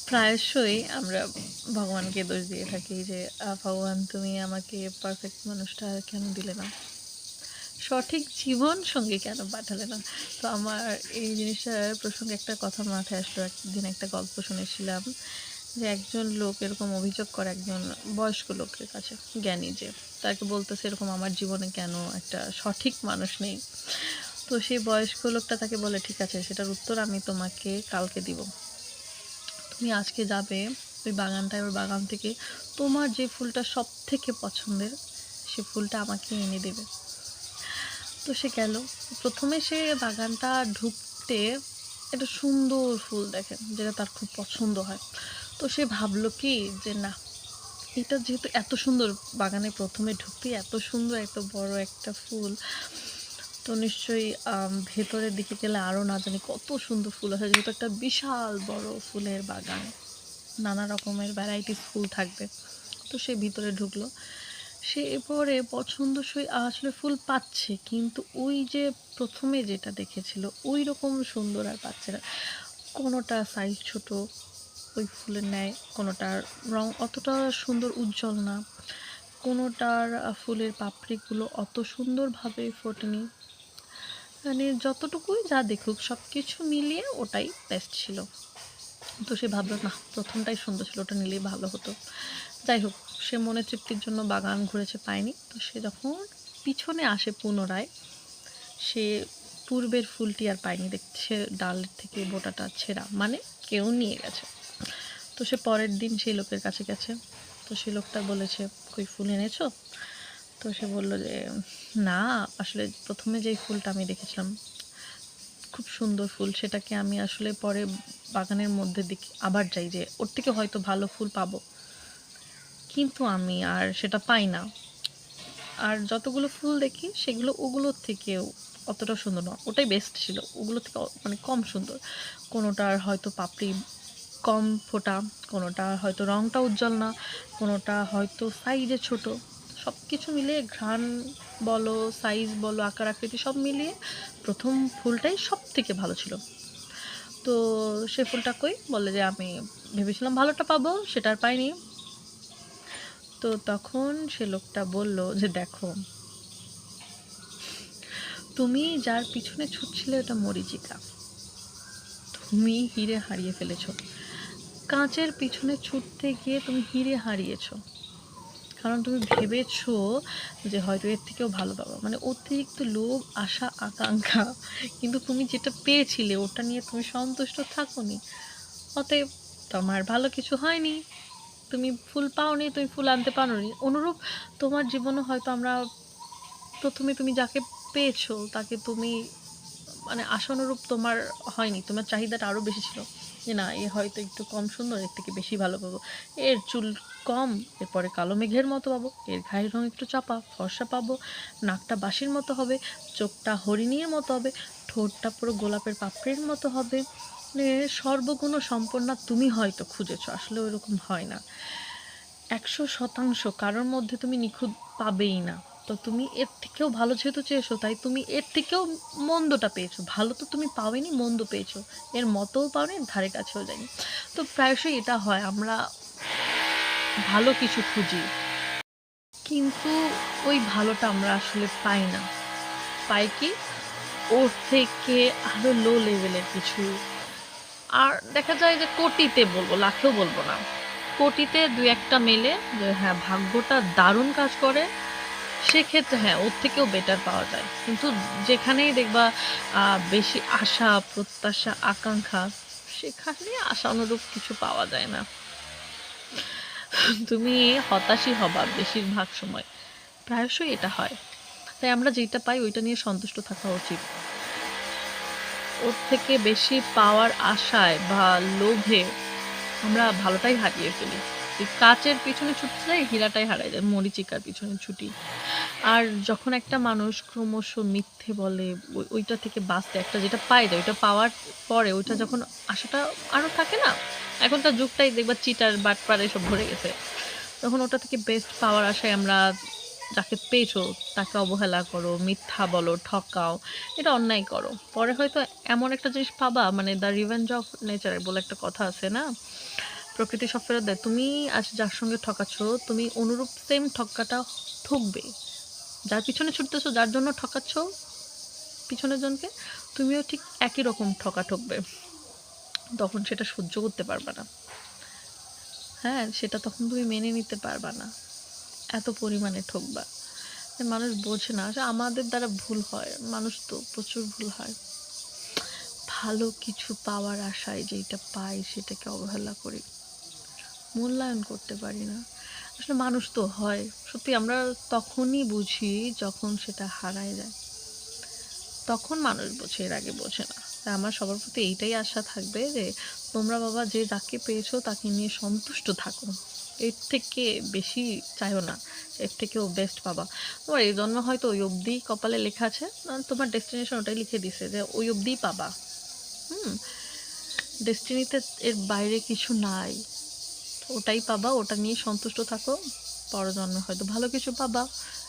প্রায়শই আমরা ভগবানকে দোষ দিয়ে থাকি যে ভগবান তুমি আমাকে পারফেক্ট মানুষটা কেন দিলে না, সঠিক জীবন সঙ্গী কেন পাঠালে না। তো আমার এই জিনিসটার প্রসঙ্গে একটা কথা মাথায় আসলো। একদিন একটা গল্প শুনেছিলাম যে একজন লোক এরকম অভিযোগ করে একজন বয়স্ক লোকের কাছে, জ্ঞানী, যে তাকে বলতেছে এরকম আমার জীবনে কেন একটা সঠিক মানুষ নেই। তো সেই বয়স্ক লোকটা তাকে বলে ঠিক আছে, সেটার উত্তর আমি তোমাকে কালকে দিব। তুমি আজকে যাবে ওই বাগানটায়, ওই বাগান থেকে তোমার যে ফুলটা সব থেকে পছন্দের সে ফুলটা আমাকে এনে দেবে। তো সে গেল। প্রথমে সে বাগানটা ঢুকতে একটা সুন্দর ফুল দেখে যেটা তার খুব পছন্দ হয়। তো সে ভাবলো কি যে না, এটা যেহেতু এত সুন্দর, বাগানে প্রথমে ঢুকতেই এত সুন্দর এত বড় একটা ফুল, তো নিশ্চয়ই ভেতরের দিকে গেলে আরও না জানি কত সুন্দর ফুল আছে, যেহেতু একটা বিশাল বড় ফুলের বাগান, নানা রকমের ভ্যারাইটিস ফুল থাকবে। তো সে ভিতরে ঢুকলো। সে এরপরে পছন্দসই আসলে ফুল পাচ্ছে, কিন্তু ওই যে প্রথমে যেটা দেখেছিল ওই রকম সুন্দর আর পাচ্ছে না। কোনোটা সাইজ ছোট ওই ফুলের ন্যায়, কোনোটার রং অতটা সুন্দর উজ্জ্বল না, কোনোটার ফুলের পাপড়িগুলো অত সুন্দরভাবে ফোটেনি। মানে যতটুকুই যা দেখুক সব কিছু মিলিয়ে ওটাই বেস্ট ছিল। তো সে ভাবলো না, প্রথমটাই সুন্দর ছিল, ওটা নিলেই ভালো হতো। যাই হোক, সে মনে তৃপ্তির জন্য বাগান ঘুরেছে, পায়নি। তো সে যখন পিছনে আসে পুনরায়, সে পূর্বের ফুলটি আর পায়নি, দেখছে ডালের থেকে বোটাটা ছেঁড়া, মানে কেউ নিয়ে গেছে। তো সে পরের দিন সেই লোকের কাছে গেছে। তো সেই লোকটা বলেছে কই ফুল এনেছো? তো সে বলল যে না, আসলে প্রথমে যেই ফুলটা আমি দেখেছিলাম খুব সুন্দর ফুল, সেটাকে আমি আসলে পরে বাগানের মধ্যে দেখি, আবার যাই যে ওর থেকে হয়তো ভালো ফুল পাবো, কিন্তু আমি আর সেটা পাই না। আর যতগুলো ফুল দেখি সেগুলো ওগুলোর থেকেও অতটা সুন্দর না, ওটাই বেস্ট ছিল, ওগুলো থেকে মানে কম সুন্দর। কোনোটার হয়তো পাপড়ি কম ফোটা, কোনোটা হয়তো রঙটা উজ্জ্বল না, কোনোটা হয়তো সাইজে ছোট। সব কিছু মিলিয়ে ঘ্রাণ বলো, সাইজ বলো, আকার আকৃতি সব মিলিয়ে প্রথম ফুলটাই সব থেকে ভালো ছিল। তো সে ফুলটা কই, বলে যে আমি ভেবেছিলাম ভালোটা পাবো, সেটা আর পাইনি। তো তখন সে লোকটা বলল যে দেখো, তুমি যার পিছনে ছুটছিলে ওটা মরীচিকা, তুমি হিরে হারিয়ে ফেলেছো। কাঁচের পিছনে ছুটতে গিয়ে তুমি হিরে হারিয়েছো, কারণ তুমি ভেবেছো যে হয়তো এর থেকেও ভালো পাবো, মানে অতিরিক্ত লোভ, আশা, আকাঙ্ক্ষা। কিন্তু তুমি যেটা পেয়েছিলে ওটা নিয়ে তুমি সন্তুষ্ট থাকোনি, অতএব তোমার ভালো কিছু হয়নি। তুমি ফুল পাওনি, তুমি ফুল আনতে পারোনি। অনুরূপ তোমার জীবনে হয়তো আমরা প্রথমে তুমি যাকে পেয়েছো তাকে তুমি মানে আশানুরূপ তোমার হয়নি, তোমার চাহিদাটা আরও বেশি ছিল যে না, এ হয়তো একটু কম সুন্দর, এর থেকে বেশি ভালো পাবো, এর চুল কম, এরপরে কালো মেঘের মতো পাবো, এর ঘায়ের রঙ একটু চাপা ফর্সা পাবো, নাকটা বাঁশির মতো হবে, চোখটা হরিণীর মতো হবে, ঠোঁটটা পুরো গোলাপের পাপড়ির মতো হবে। মানে সর্বগুণ সম্পন্ন তুমি হয়তো খুঁজেছো, আসলে ওইরকম হয় না। 100% কারোর মধ্যে তুমি নিখুঁত পাবেই না। তো তুমি এর থেকেও ভালো যেহেতু চেয়েছো, তাই তুমি এর থেকেও মন্দটা পেয়েছো, ভালো তো তুমি পাওনি, মন্দ পেয়েছো, এর মতও পাওনি, ধারে কাছেও যায়নি। তো প্রায়শই এটা হয়, আমরা ভালো কিছু খুঁজি, কিন্তু ওই ভালোটা আমরা আসলে পাই না। পাই কি, ওর থেকে আরো লো লেভেলের কিছু। আর দেখা যায় যে কোটিতে বলবো, লাখেও বলবো না, কোটিতে দু একটা মেলে যে হ্যাঁ ভাগ্যটা দারুণ কাজ করে, সেক্ষেত্রে হ্যাঁ ওর থেকেও বেটার পাওয়া যায়। কিন্তু যেখানেই দেখবা বেশি আশা প্রত্যাশা আকাঙ্ক্ষা, সেখানে আশা অনুরূপ কিছু পাওয়া যায় না। তুমি হতাশই হবা বেশিরভাগ সময়, প্রায়শই এটা হয়। তাই আমরা যেটা পাই ওইটা নিয়ে সন্তুষ্ট থাকা উচিত। ওর থেকে বেশি পাওয়ার আশায় বা লোভে আমরা ভালোটাই হারিয়ে ফেলি। এই কাচের পিছনে ছুটতে যাই, হীরাটাই হারায় যায়, মরীচিকার পিছনে ছুটি। আর যখন একটা মানুষ ক্রমশ মিথ্যে বলে ওইটা থেকে বাঁচতে, একটা যেটা পাই যায় ওইটা পাওয়ার পরে ওইটা যখন আশাটা আরও থাকে না, এখনকার যুগটাই দেখবা চিটার বাটপার এসব ভরে গেছে, তখন ওটা থেকে বেস্ট পাওয়ার আশায় আমরা যাকে পেয়েছো তাকে অবহেলা করো, মিথ্যা বলো, ঠকাও, এটা অন্যায় করো। পরে হয়তো এমন একটা জিনিস পাবা, মানে দ্য রিভেঞ্জ অফ নেচার বলে একটা কথা আছে না, প্রকৃতি সব ফেরত দেয়। তুমি আজ যার সঙ্গে ঠকাচ্ছ, তুমি অনুরূপ সেম ঠক্কাটা ঠকবে। যার পিছনে ছুটতেছো, যার জন্য ঠকাচ্ছ পিছনের জনকে, তুমিও ঠিক একই রকম ঠকা ঠকবে। তখন সেটা সহ্য করতে পারবা না। হ্যাঁ, সেটা তখন তুমি মেনে নিতে পারবা না। এত পরিমাণে ঠকবা। মানুষ বোঝে না। আমাদের দ্বারা ভুল হয়। মানুষ তো প্রচুর ভুল হয়। ভালো কিছু পাওয়ার আশায় যেটা পাই সেটাকে অবহেলা করি। মূল্যায়ন করতে পারি না। আসলে মানুষ তো হয়। সত্যি আমরা তখনই বুঝি যখন সেটা হারায় যায়। তখন মানুষ বোঝে, এর আগে বোঝে না। তাই আমার সবার প্রতি এইটাই আশা থাকবে যে তোমরা বাবা যে যাকে পেয়েছো তাকে নিয়ে সন্তুষ্ট থাকো। এর থেকে বেশি চাইও না। এর থেকেও বেস্ট পাবা। তোমার এই জন্ম হয়তো ওই অবধিই কপালে লেখা আছে। তোমার ডেস্টিনেশন ওটাই লিখে দিছে যে ওই অবধিই পাবা। ডেস্টিনিতে এর বাইরে কিছু নাই। ওটাই পাবা, ওটা নিয়ে সন্তুষ্ট থাকো। পরের জন্মে হয়তো ভালো কিছু পাবা।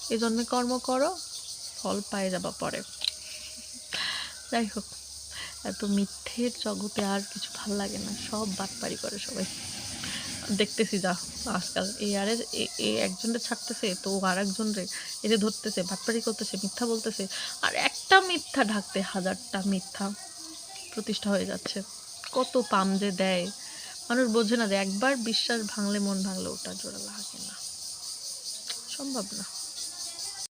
এ জন্মে কর্ম করো, ফল পায়ে যাবা পরে। যাই হোক, এত মিথ্যের জগতে আর কিছু ভাল লাগে না। সব বাটপারি করে সবাই। দেখতেছি যা আজকাল এ একজনরে ছাড়তেছে তো আর একজনরে এরে ধরতেছে, বাটপারি করতেছে, মিথ্যা বলতেছে। আর একটা মিথ্যা ঢাকতে হাজারটা মিথ্যা প্রতিষ্ঠা হয়ে যাচ্ছে। কত পাম যে দেয়। মানুষ বোঝে না যে একবার বিশ্বাস ভাঙলে, মন ভাঙলে ওটা জোড়া লাগে না। সম্ভব না।